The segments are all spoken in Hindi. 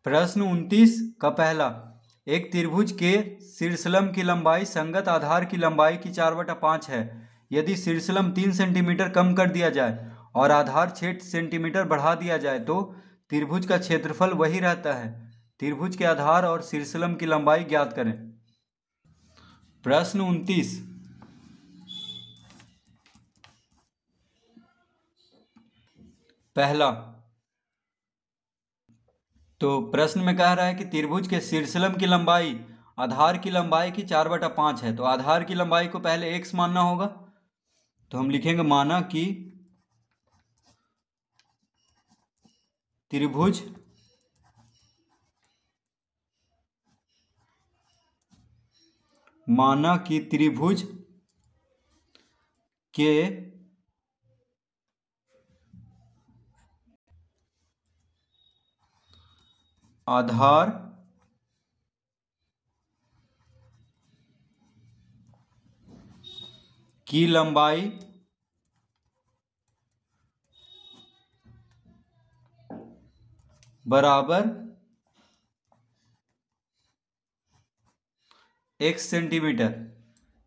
प्रश्न 29 का पहला, एक त्रिभुज के शीर्षलंब की लंबाई संगत आधार की लंबाई की 4/5 है। यदि शीर्षलंब 3 सेंटीमीटर कम कर दिया जाए और आधार 6 सेंटीमीटर बढ़ा दिया जाए तो त्रिभुज का क्षेत्रफल वही रहता है। त्रिभुज के आधार और शीर्षलंब की लंबाई ज्ञात करें। प्रश्न 29, पहला, तो प्रश्न में कह रहा है कि त्रिभुज के शीर्षलंब की लंबाई आधार की लंबाई की 4/5 है। तो आधार की लंबाई को पहले x मानना होगा, तो हम लिखेंगे माना कि त्रिभुज के आधार की लंबाई बराबर x सेंटीमीटर,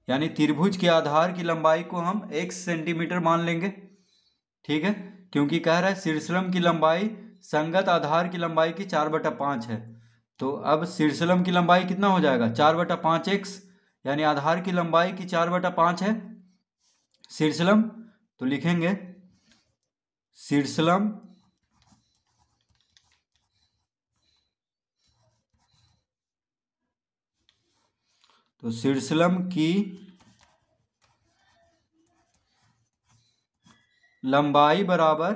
यानी त्रिभुज के आधार की लंबाई को हम x सेंटीमीटर मान लेंगे। ठीक है, क्योंकि कह रहा है शीर्षलंब की लंबाई संगत आधार की लंबाई की 4/5 है। तो अब शीर्षलंब की लंबाई कितना हो जाएगा, 4/5x, यानी आधार की लंबाई की 4/5 है शीर्षलंब। तो लिखेंगे शीर्षलंब तो शीर्षलंब की लंबाई बराबर,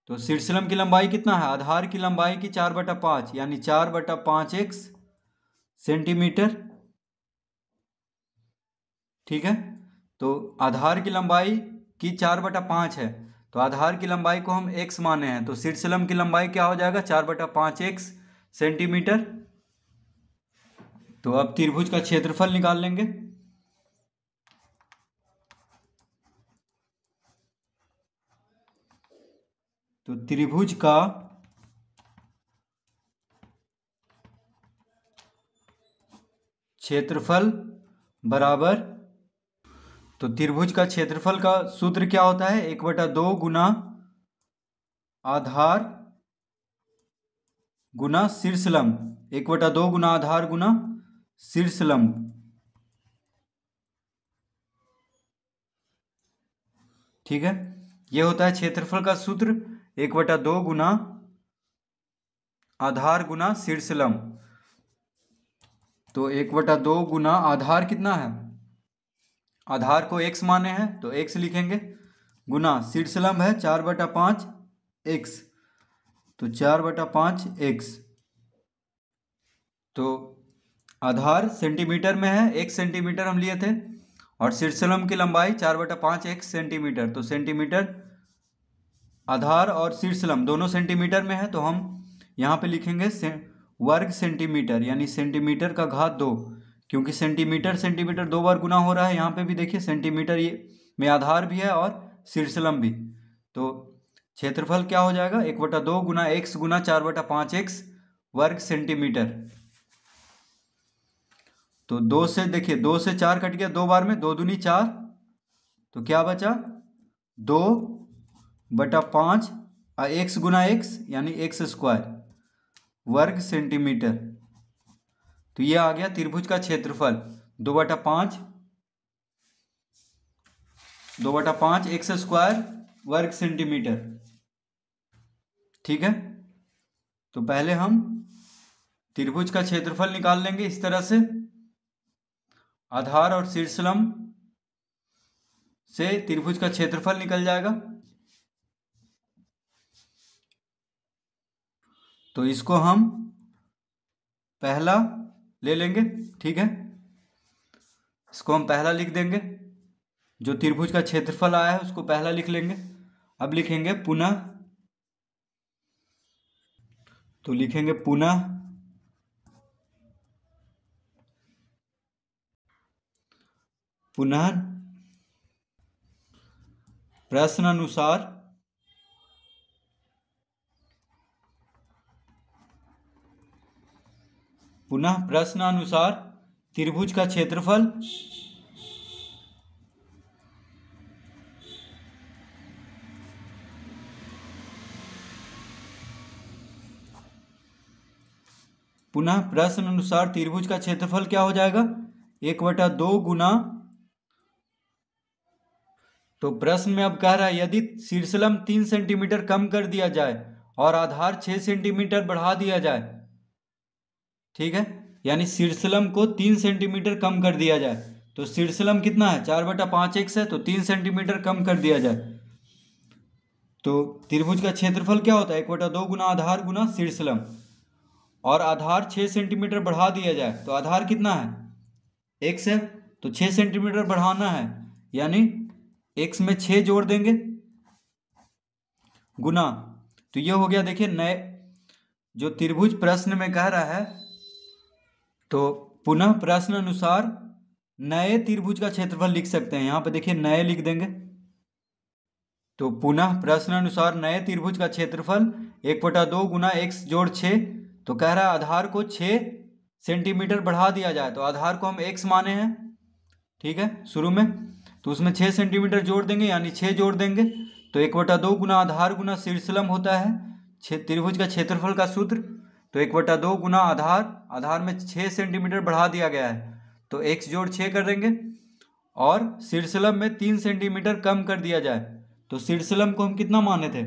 तो शीर्षलंब की लंबाई कितना है, आधार की लंबाई की 4/5, यानी 4/5x सेंटीमीटर। ठीक है, तो आधार की लंबाई की 4/5 है, तो आधार की लंबाई को हम x माने हैं, तो शीर्षलंब की लंबाई क्या हो जाएगा, 4/5x सेंटीमीटर। तो अब त्रिभुज का क्षेत्रफल निकाल लेंगे। तो त्रिभुज का क्षेत्रफल बराबर, तो त्रिभुज का क्षेत्रफल का सूत्र क्या होता है, 1/2 गुना आधार गुना शीर्षलंब, 1/2 गुना आधार गुना शीर्षलंब। ठीक है, यह होता है क्षेत्रफल का सूत्र, 1/2 गुना आधार गुना शीर्षलंब। तो 1/2 गुना आधार कितना है, आधार को x माने हैं तो x लिखेंगे, गुना शीर्षलंब है 4/5x, तो 4/5x। तो आधार सेंटीमीटर में है, 1 सेंटीमीटर हम लिए थे, और शीर्षलंब की लंबाई 4/5x सेंटीमीटर। तो सेंटीमीटर, आधार और शीर्षलंब दोनों सेंटीमीटर में है, तो हम यहाँ पे लिखेंगे वर्ग सेंटीमीटर, यानी सेंटीमीटर का घात 2, क्योंकि सेंटीमीटर सेंटीमीटर 2 बार गुना हो रहा है। यहाँ पे भी देखिए सेंटीमीटर ये में आधार भी है और शीर्षलंब भी। तो क्षेत्रफल क्या हो जाएगा, 1/2 गुना x गुना 4/5x वर्ग सेंटीमीटर। तो 2 से देखिए, 2 से 4 कट गया, 2 बार में 2 दूनी 4, तो क्या बचा 2/5 x गुना x, यानी x स्क्वायर वर्ग सेंटीमीटर। तो ये आ गया त्रिभुज का क्षेत्रफल, 2/5 x स्क्वायर वर्ग सेंटीमीटर। ठीक है, तो पहले हम त्रिभुज का क्षेत्रफल निकाल लेंगे इस तरह से, आधार और शीर्षलंब से त्रिभुज का क्षेत्रफल निकल जाएगा। तो इसको हम पहला ले लेंगे। ठीक है, इसको हम पहला लिख देंगे, जो त्रिभुज का क्षेत्रफल आया है उसको पहला लिख लेंगे। अब लिखेंगे पुनः, तो लिखेंगे पुनः प्रश्नानुसार पुनः प्रश्नानुसार त्रिभुज का क्षेत्रफल त्रिभुज का क्षेत्रफल क्या हो जाएगा? 1/2 गुना, तो प्रश्न में अब कह रहा है यदि शीर्षलंब 3 सेंटीमीटर कम कर दिया जाए और आधार 6 सेंटीमीटर बढ़ा दिया जाए, ठीक है, यानी शीर्षलंब को 3 सेंटीमीटर कम कर दिया जाए, तो शीर्षलंब कितना है? 4/5x है, तो 3 सेंटीमीटर कम कर दिया जाए, तो त्रिभुज का क्षेत्रफल क्या होता है? 1/2 गुना आधार गुना शीर्षलंब, और आधार 6 सेंटीमीटर बढ़ा दिया जाए, तो आधार कितना है? x है, तो 6 सेंटीमीटर बढ़ाना है, यानी x में 6 जोड़ देंगे गुना, तो ये हो गया। देखिए नए जो त्रिभुज प्रश्न में कह रहा है, तो पुनः प्रश्न अनुसार नए त्रिभुज का क्षेत्रफल लिख सकते हैं। यहाँ पे देखिए नए लिख देंगे, तो पुनः प्रश्न अनुसार नए त्रिभुज का क्षेत्रफल 1/2 गुना x जोड़ 6, तो कह रहा है आधार को 6 सेंटीमीटर बढ़ा दिया जाए, तो आधार को हम x माने हैं, ठीक है, शुरू में, तो उसमें 6 सेंटीमीटर जोड़ देंगे, यानी 6 जोड़ देंगे, तो 1/2 गुना आधार गुना शीर्षलंब होता है त्रिभुज का क्षेत्रफल का सूत्र, तो 1/2 गुना आधार में 6 सेंटीमीटर बढ़ा दिया गया है, तो x जोड़ 6 कर देंगे, और शीर्षलंब में 3 सेंटीमीटर कम कर दिया जाए, तो शीर्षलंब को हम कितना माने थे?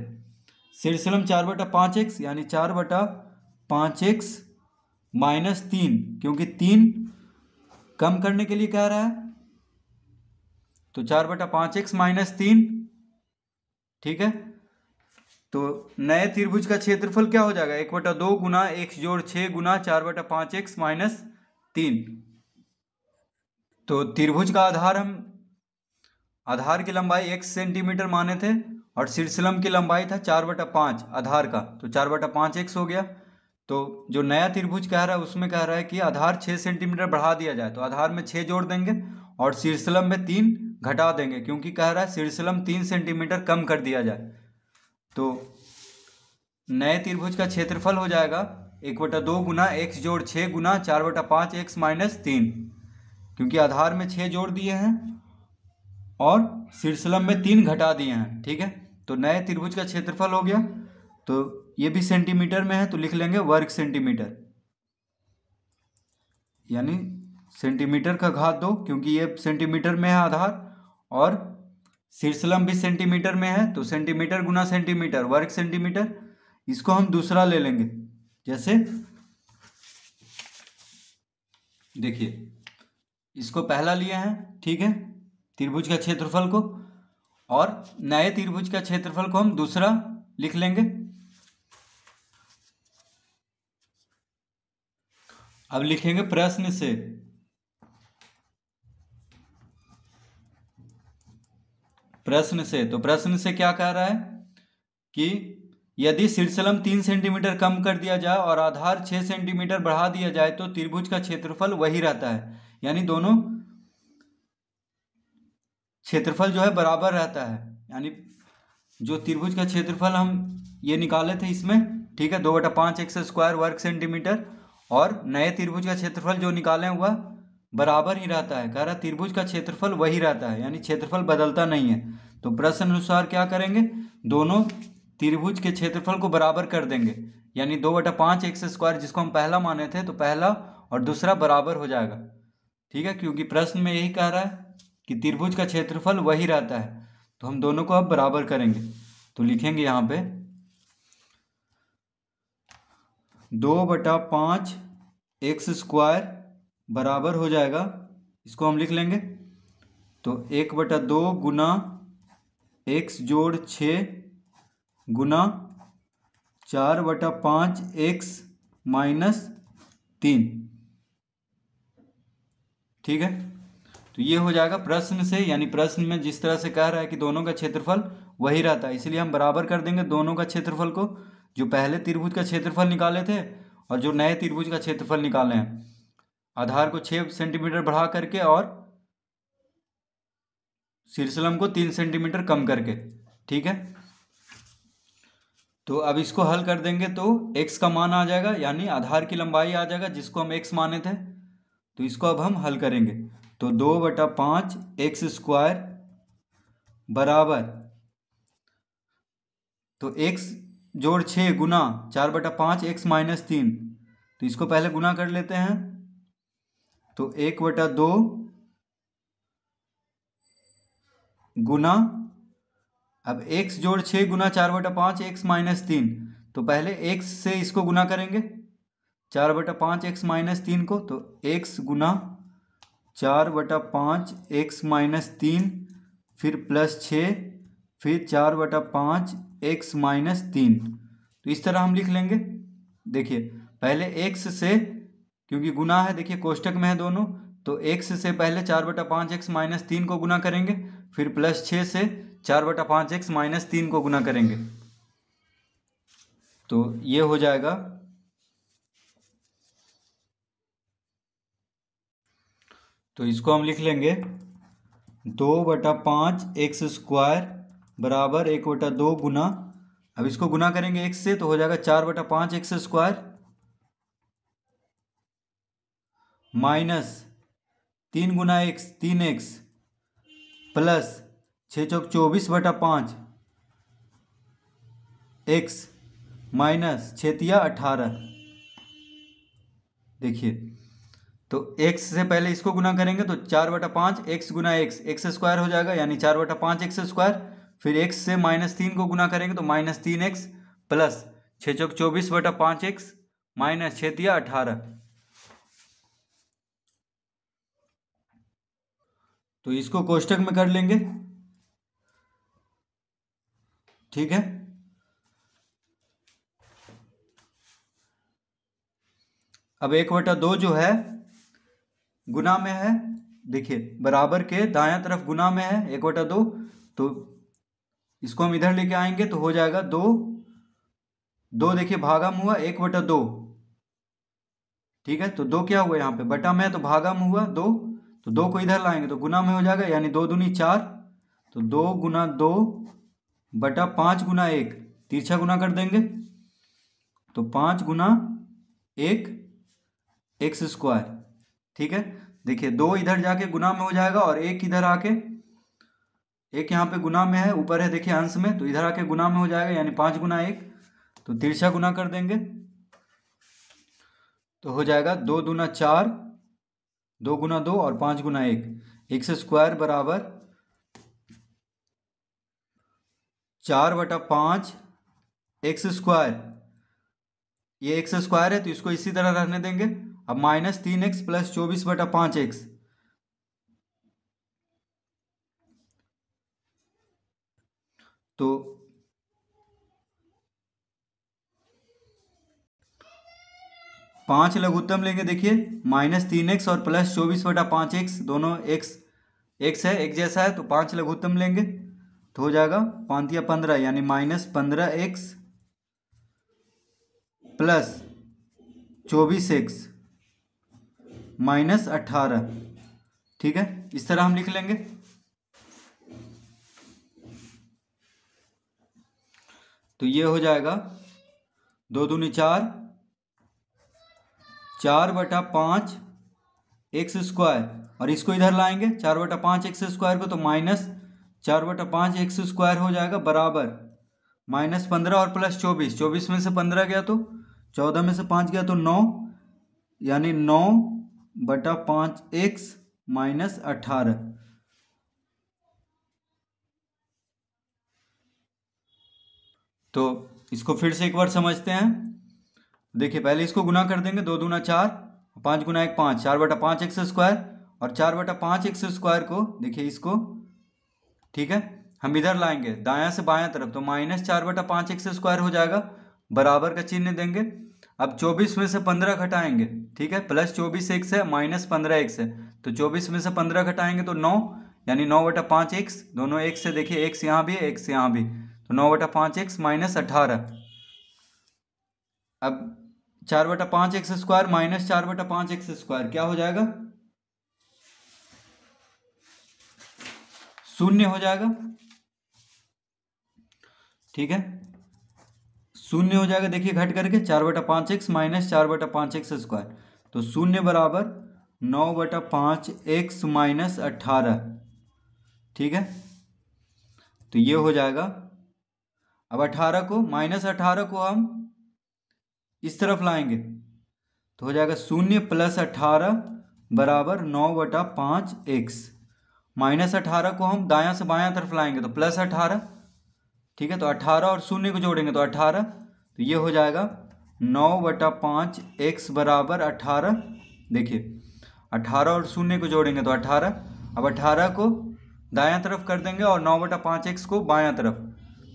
शीर्षलंब 4/5x, यानी 4/5x माइनस 3, क्योंकि 3 कम करने के लिए कह रहा है, तो 4/5x माइनस 3, ठीक है, तो नए त्रिभुज का क्षेत्रफल क्या हो जाएगा? 1/2 गुना x जोड़ 6 गुना 4/5x माइनस 3, तो त्रिभुज का आधार की लंबाई x सेंटीमीटर माने थे, और शीर्षलंब की लंबाई था 4/5 आधार का, तो 4/5x हो गया। तो जो नया त्रिभुज कह रहा है उसमें कह रहा है कि आधार 6 सेंटीमीटर बढ़ा दिया जाए, तो आधार में 6 जोड़ देंगे और शीर्षलंब में 3 घटा देंगे, क्योंकि कह रहा है शीर्षलंब 3 सेंटीमीटर कम कर दिया जाए, तो नए त्रिभुज का क्षेत्रफल हो जाएगा 1/2 गुना x जोड़ 6 गुना 4/5x माइनस 3, क्योंकि आधार में 6 जोड़ दिए हैं और शीर्षलंब में 3 घटा दिए हैं, ठीक है, तो नए त्रिभुज का क्षेत्रफल हो गया। तो ये भी सेंटीमीटर में है, तो लिख लेंगे वर्ग सेंटीमीटर, यानी सेंटीमीटर का घात 2, क्योंकि ये सेंटीमीटर में है आधार और शीर्षलंब भी सेंटीमीटर में है, तो सेंटीमीटर गुना सेंटीमीटर वर्ग सेंटीमीटर। इसको हम दूसरा ले लेंगे, जैसे देखिए इसको पहला लिए हैं, ठीक है, त्रिभुज का क्षेत्रफल को, और नए त्रिभुज का क्षेत्रफल को हम दूसरा लिख लेंगे। अब लिखेंगे प्रश्न से, तो प्रश्न से क्या कह रहा है कि यदि शीर्षलंब 3 सेंटीमीटर कम कर दिया जाए और आधार 6 सेंटीमीटर बढ़ा दिया जाए, तो त्रिभुज का क्षेत्रफल वही रहता है, यानी दोनों क्षेत्रफल जो है बराबर रहता है, यानी जो त्रिभुज का क्षेत्रफल हम ये निकाले थे इसमें, ठीक है, 2/5x² वर्ग सेंटीमीटर, और नए त्रिभुज का क्षेत्रफल जो निकाले हुआ बराबर ही रहता है, कह रहा त्रिभुज का क्षेत्रफल वही रहता है, यानी क्षेत्रफल बदलता नहीं है। तो प्रश्न अनुसार क्या करेंगे? दोनों त्रिभुज के क्षेत्रफल को बराबर कर देंगे, यानी 2/5x² जिसको हम पहला माने थे, तो पहला और दूसरा बराबर हो जाएगा, ठीक है, क्योंकि प्रश्न में यही कह रहा है कि त्रिभुज का क्षेत्रफल वही रहता है, तो हम दोनों को अब बराबर करेंगे। तो लिखेंगे यहाँ पे 2/5x² बराबर हो जाएगा, इसको हम लिख लेंगे, तो 1/2 गुना x जोड़ 6 गुना 4/5x माइनस 3, ठीक है, तो ये हो जाएगा प्रश्न से, यानी प्रश्न में जिस तरह से कह रहा है कि दोनों का क्षेत्रफल वही रहता है, इसलिए हम बराबर कर देंगे दोनों का क्षेत्रफल को, जो पहले त्रिभुज का क्षेत्रफल निकाले थे और जो नए त्रिभुज का क्षेत्रफल निकाले हैं, आधार को 6 सेंटीमीटर बढ़ा करके और शीर्षलंब को 3 सेंटीमीटर कम करके, ठीक है। तो अब इसको हल कर देंगे तो x का मान आ जाएगा, यानी आधार की लंबाई आ जाएगा जिसको हम x माने थे। तो इसको अब हम हल करेंगे। तो 2/5 एक्स स्क्वायर बराबर, तो x जोड़ 6 गुना 4/5 x माइनस 3। तो इसको पहले गुना कर लेते हैं। तो 1/2 गुना, अब x जोड़ 6 गुना 4/5 x माइनस 3। तो पहले x से इसको गुना करेंगे 4/5 x माइनस 3 को। तो x गुना 4/5 x माइनस 3, फिर प्लस 6, फिर 4/5 x माइनस 3। तो इस तरह हम लिख लेंगे। देखिए पहले x से, क्योंकि गुना है, देखिए कोष्टक में है दोनों, तो x से पहले 4/5 x माइनस 3 को गुना करेंगे, फिर प्लस 6 से 4/5 x माइनस 3 को गुना करेंगे। तो ये हो जाएगा, तो इसको हम लिख लेंगे 2/5 एक्स स्क्वायर बराबर 1/2 गुना, अब इसको गुना करेंगे x से तो हो जाएगा 4/5 एक्स स्क्वायर माइनस 3 गुना x 3x प्लस 6 चौक 24/5 x माइनस 6 18। देखिए तो x से पहले इसको गुना करेंगे तो 4/5 एक्स गुना एक्स स्क्वायर हो जाएगा, यानी 4/5 एक्स स्क्वायर। फिर x से -3 को गुना करेंगे तो -3x प्लस 6 चौक 24/5 एक्स माइनस 6 18। तो इसको कोष्टक में कर लेंगे, ठीक है। अब 1/2 जो है गुना में है, देखिए बराबर के दायां तरफ गुना में है 1/2, तो इसको हम इधर लेके आएंगे तो हो जाएगा 2 2, देखिए भागा में हुआ 1/2, ठीक है। तो 2 क्या हुआ, यहाँ पे बटा में है तो भागा में हुआ 2, तो 2 को इधर लाएंगे तो गुना में हो जाएगा, यानी 2 दूनी 4। तो 2 गुना 2 बटा 5 गुना 1, तिरछा गुना कर देंगे तो 5 गुना 1 एक्स स्क्वायर, ठीक है। देखिए 2 इधर जाके गुना में हो जाएगा और 1 इधर आके, एक यहाँ पे गुना में है, ऊपर है देखिए अंश में, तो इधर आके गुना में हो जाएगा, यानी 5 गुना 1। तो तिरछा गुना कर देंगे तो हो जाएगा 2 दूना 4, 2 गुना 2 और 5 गुना 1, एक्स स्क्वायर बराबर 4/5 एक्स स्क्वायर। ये एक्स स्क्वायर है तो इसको इसी तरह रहने देंगे। अब -3x प्लस 24/5 एक्स, तो 5 लघुत्तम लेंगे। देखिए -3x और प्लस 24/5 एक्स, दोनों एक्स है, एक जैसा है, तो 5 लघुत्तम लेंगे तो हो जाएगा 5 या 15, यानी -15x प्लस 24x -18, ठीक है। इस तरह हम लिख लेंगे। तो ये हो जाएगा 2 दूनी 4, 4/5 एक्स स्क्वायर, और इसको इधर लाएंगे 4/5 एक्स स्क्वायर को, तो -4/5 एक्स स्क्वायर हो जाएगा बराबर -15 और प्लस 24, 24 में से 15 गया तो 14 में से 5 गया तो 9, यानी 9/5 एक्स -18। तो इसको फिर से एक बार समझते हैं। देखिए पहले इसको गुना कर देंगे, 2 दूना 4, 5 गुना 1 5, 4/5 एक्स स्क्वायर, और 4/5 एक्स स्क्वायर को देखिए इसको, ठीक है, हम इधर लाएंगे दायां से बायां तरफ, तो -4/5 एक्स स्क्वायर हो जाएगा, बराबर का चिन्ह देंगे। अब 24 में से 15 घटाएंगे, ठीक है, प्लस 24 एक्स है -15 एक्स है, तो 24 में से 15 घटाएंगे तो 9, यानी 9/5 एक्स, दोनों एक्स है, देखिए एक्स यहाँ भी है एक्स यहाँ भी, तो 9/5 एक्स -18। अब 4/5 एक्स स्क्वायर -4/5 एक्स स्क्वायर क्या हो जाएगा, 0 हो जाएगा, ठीक है, शून्य हो जाएगा, देखिए घट करके 4/5x माइनस 4/5x स्क्वायर, तो शून्य बराबर 9/5x माइनस 18। ठीक है, तो ये हो जाएगा। अब 18 को माइनस 18 को हम इस तरफ लाएंगे तो हो जाएगा शून्य प्लस 18 बराबर 9/5x। माइनस 18 को हम दायां से बायां तरफ लाएंगे तो प्लस 18। ठीक है, तो 18 और शून्य को जोड़ेंगे तो 18, तो ये हो जाएगा 9/5x बराबर 18। देखिए 18 और शून्य को जोड़ेंगे तो 18। अब 18 को दायां तरफ कर देंगे और 9/5x को बायां तरफ,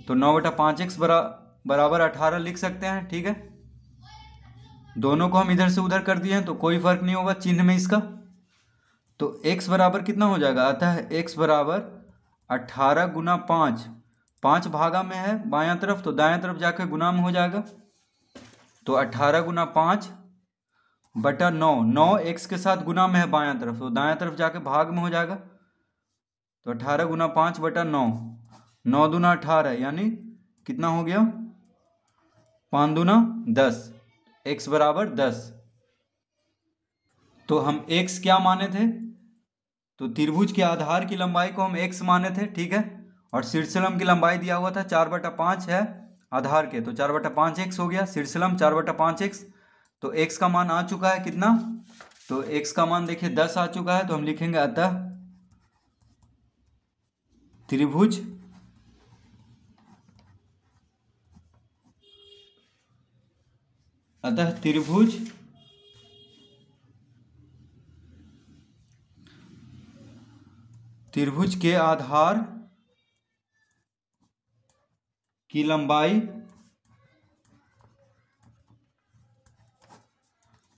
तो 9/5x बराबर 18 लिख सकते हैं। ठीक है, दोनों को हम इधर से उधर कर दिए हैं तो कोई फर्क नहीं होगा चिन्ह में इसका। तो x बराबर कितना हो जाएगा, अतः x बराबर 18 गुना 5, 5 भागा में है बायां तरफ तो दायां तरफ जाकर गुना में हो जाएगा, तो 18 गुना 5 बटा 9, 9 x के साथ गुना में है बायां तरफ तो दायां तरफ जाके भाग में हो जाएगा, तो 18 गुना 5 बटा 9, 9 दूना 18 यानी कितना हो गया 5 दूना 10, x बराबर 10। तो हम x क्या माने थे, तो त्रिभुज के आधार की लंबाई को हम x माने थे। ठीक है, और शीर्षलम की लंबाई दिया हुआ था 4/5 है आधार के, तो 4/5x हो गया, शीर्षलम 4/5x। तो x का मान आ चुका है कितना, तो x का मान देखिए 10 आ चुका है, तो हम लिखेंगे अतः त्रिभुज त्रिभुज के आधार की लंबाई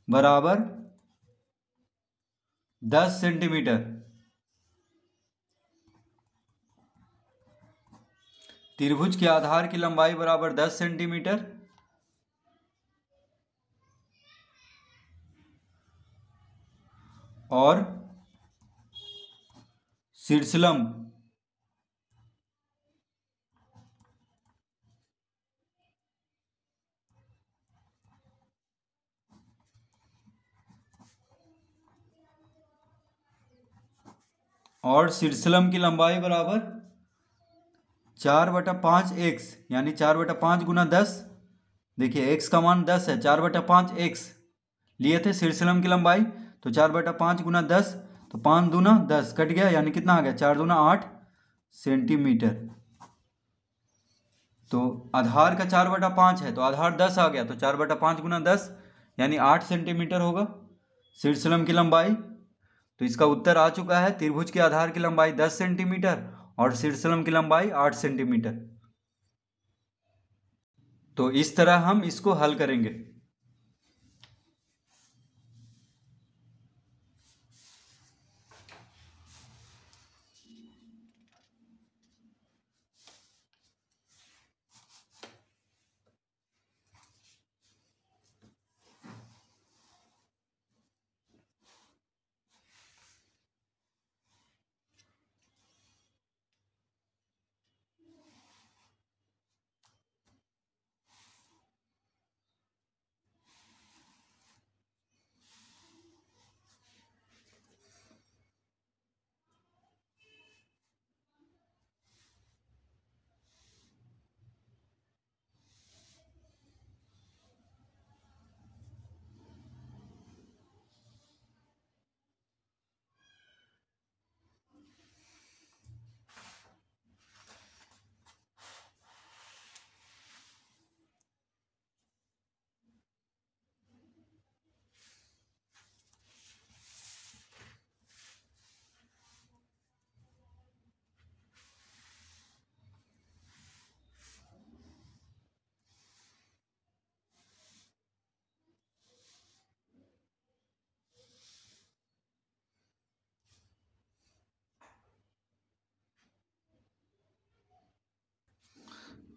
बराबर 10 सेंटीमीटर। त्रिभुज के आधार की लंबाई बराबर 10 सेंटीमीटर और शीर्षलम की लंबाई बराबर 4/5x, यानी 4/5 गुना 10। देखिए x का मान 10 है, 4/5x लिए थे शीर्षलम की लंबाई, तो 4/5 गुना 10, तो 5 दूना 10 कट गया, यानी कितना आ गया 4 दूना 8 सेंटीमीटर। तो आधार का 4/5 है तो आधार 10 आ गया, तो 4/5 गुना 10 यानी 8 सेंटीमीटर होगा शीर्षलम की लंबाई। तो इसका उत्तर आ चुका है, त्रिभुज के आधार की लंबाई 10 सेंटीमीटर और शीर्षलम की लंबाई 8 सेंटीमीटर। तो इस तरह हम इसको हल करेंगे।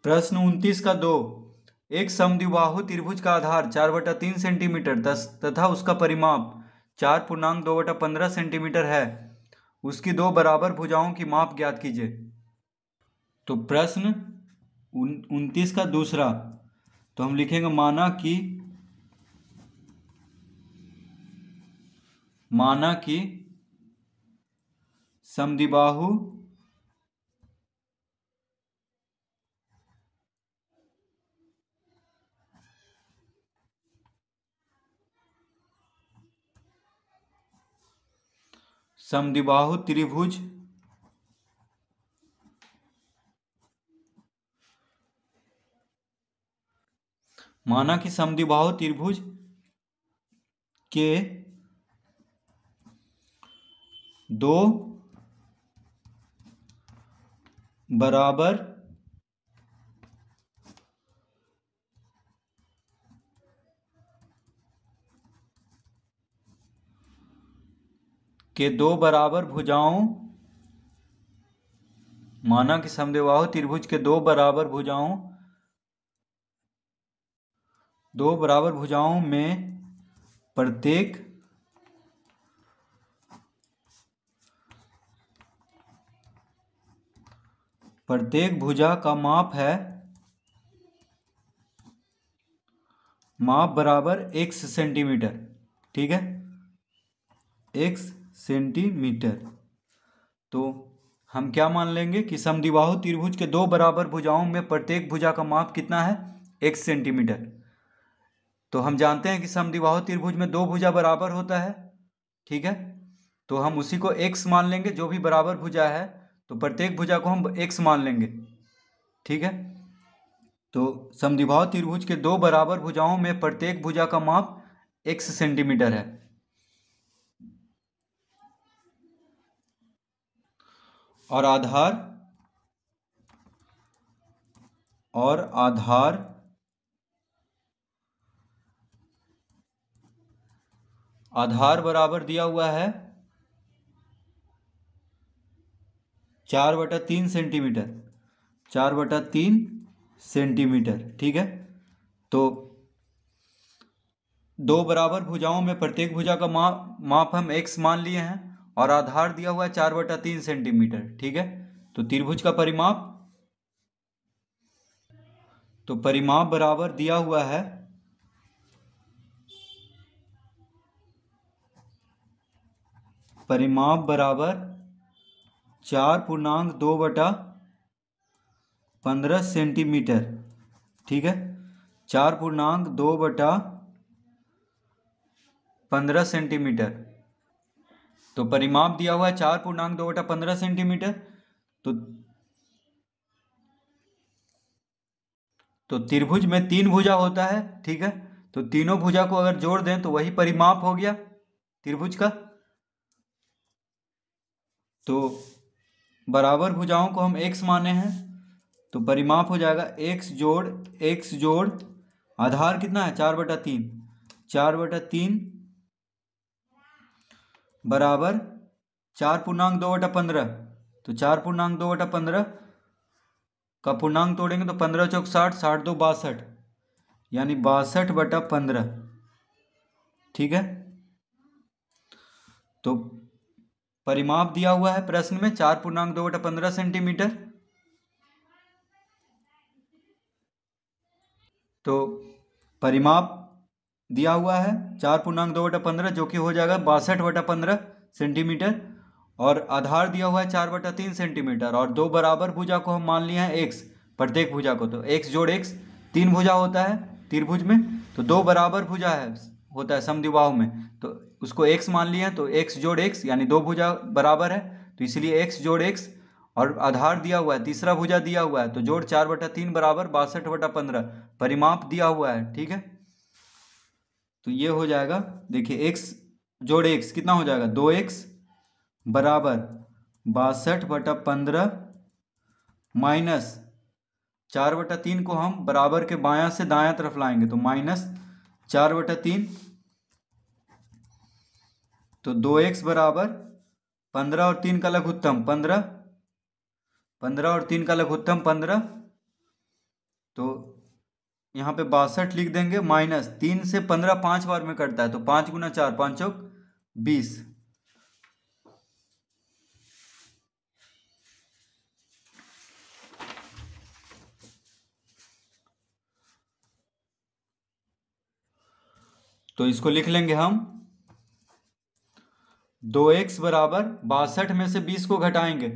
प्रश्न 29 का 2, एक समद्विबाहु त्रिभुज का आधार 4/3 सेंटीमीटर तथा उसका परिमाप 4.2/15 सेंटीमीटर है, उसकी दो बराबर भुजाओं की माप ज्ञात कीजिए। तो प्रश्न 29 का दूसरा, तो हम लिखेंगे माना कि समद्विबाहु त्रिभुज माना कि समद्विबाहु त्रिभुज के दो बराबर भुजाओं, माना कि समद्विबाहु त्रिभुज के दो बराबर भुजाओं में प्रत्येक भुजा का माप बराबर x सेंटीमीटर। ठीक है, x सेंटीमीटर। तो हम क्या मान लेंगे कि समद्विबाहु त्रिभुज के दो बराबर भुजाओं में प्रत्येक भुजा का माप कितना है, x सेंटीमीटर। तो हम जानते हैं कि समद्विबाहु त्रिभुज में दो भुजा बराबर होता है। ठीक है, तो हम उसी को x मान लेंगे, जो भी बराबर भुजा है तो प्रत्येक भुजा को हम x मान लेंगे। ठीक है, तो समद्विबाहु त्रिभुज के दो बराबर भुजाओं में प्रत्येक भुजा का माप x सेंटीमीटर है। और आधार बराबर दिया हुआ है 4/3 सेंटीमीटर, 4/3 सेंटीमीटर। ठीक है, तो दो बराबर भुजाओं में प्रत्येक भुजा का माप हम x मान लिए हैं और आधार दिया हुआ है 4/3 सेंटीमीटर। ठीक है, तो त्रिभुज का परिमाप बराबर दिया हुआ है 4/2/15 सेंटीमीटर। ठीक है, 4/2/15 सेंटीमीटर। तो परिमाप दिया हुआ है 4/2/15 सेंटीमीटर। तो त्रिभुज में तीन भुजा होता है। ठीक है, तो तीनों भुजा को अगर जोड़ दें तो वही परिमाप हो गया त्रिभुज का। तो बराबर भुजाओं को हम x माने हैं, तो परिमाप हो जाएगा x जोड़ आधार कितना है 4/3, 4/3 बराबर 4/2/15। तो 4/2/15 का पूर्णांक तोड़ेंगे तो 15 चौक 60, 60 2 62, यानी 62/15। ठीक है, तो परिमाप दिया हुआ है प्रश्न में 4/2/15 सेंटीमीटर। तो परिमाप दिया हुआ है 4/2/15 जो कि हो जाएगा 62/15 सेंटीमीटर। और आधार दिया हुआ है 4/3 सेंटीमीटर। और दो बराबर भुजा को हम मान लिए हैं x, प्रत्येक भुजा को। तो x जोड़ x, तीन भुजा होता है त्रिभुज में, तो दो बराबर भुजा होता है समद्विबाहु में, तो उसको x मान लिए हैं। तो x जोड़ x यानी दो भुजा बराबर है, तो इसलिए x जोड़ x। और आधार दिया हुआ है, तीसरा भुजा दिया हुआ है, तो जोड़ 4/3 बराबर 62/15 परिमाप दिया हुआ है। ठीक है, तो ये हो जाएगा, देखिए x जोड़ x कितना हो जाएगा 2x बराबर 62/15 माइनस 4/3 को हम बराबर के बायां से दायां तरफ लाएंगे तो -4/3। तो 2x बराबर 15 और 3 का लघुत्तम 15, 15 और 3 का लघुत्तम 15। तो यहाँ पे 62 लिख देंगे, माइनस 3 से 15 5 बार में कटता है, तो 5 गुना 4 5 चौक 20। तो इसको लिख लेंगे हम 2x बराबर 62 में से 20 को घटाएंगे,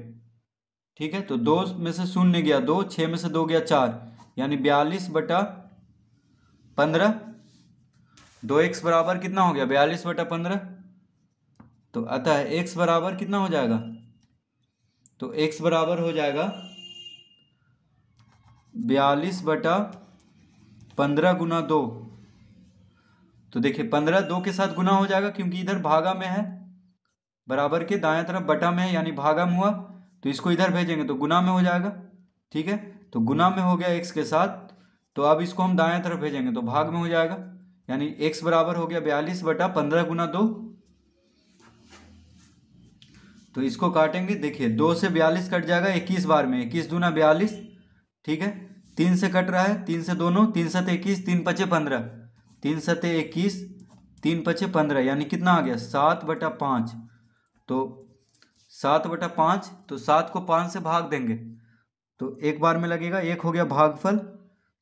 ठीक है। तो 2 में से 0 गया 2, 6 में से 2 गया 4, यानी 42/15। 2x बराबर कितना हो गया 42/15। तो अतः x बराबर कितना हो जाएगा, तो x बराबर हो जाएगा 42/15 गुना 2। तो देखिए 15 2 के साथ गुना हो जाएगा, क्योंकि इधर भागा में है, बराबर के दाएं तरफ बटा में है, यानी भागा में हुआ, तो इसको इधर भेजेंगे तो गुना में हो जाएगा, ठीक है। तो गुना में हो गया x के साथ, तो अब इसको हम दाएं तरफ भेजेंगे तो भाग में हो जाएगा, यानी x बराबर हो गया 42/15 गुना 2। तो इसको काटेंगे, देखिए 2 से 42 कट जाएगा 21 बार में, 21 दूना 42, ठीक है। 3 से कट रहा है, 3 से दोनों, 3 7 21, 3 5 15, 3 7 21, 3 5 15, यानी कितना आ गया 7/5। तो 7/5, तो 7 को 5 से भाग देंगे तो एक बार में लगेगा, एक हो गया भागफल,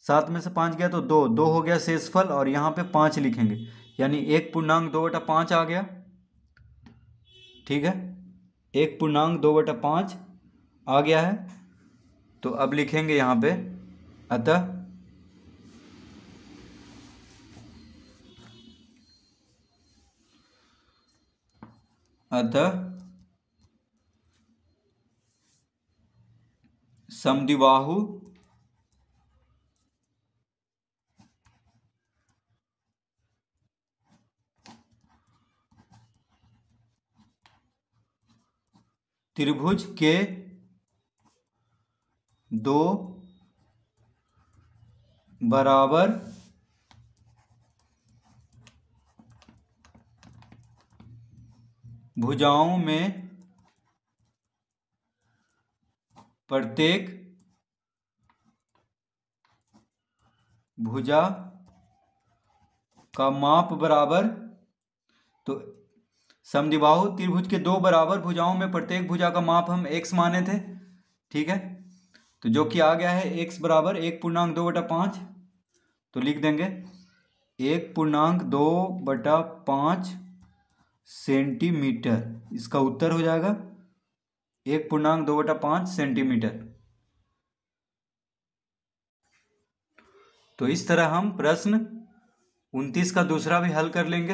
7 में से 5 गया तो 2, 2 हो गया शेषफल, और यहाँ पे 5 लिखेंगे, यानी 1.2/5 आ गया, ठीक है। 1.2/5 आ गया है। तो अब लिखेंगे यहाँ पे अतः समद्विबाहु त्रिभुज के दो बराबर भुजाओं में प्रत्येक भुजा का माप बराबर, तो समद्विबाहु त्रिभुज के दो बराबर भुजाओं में प्रत्येक भुजा का माप हम x माने थे, ठीक है। तो जो कि आ गया है x बराबर 1.2/5, तो लिख देंगे 1.2/5 सेंटीमीटर, इसका उत्तर हो जाएगा 1.2/5 सेंटीमीटर। तो इस तरह हम प्रश्न 29 का दूसरा भी हल कर लेंगे।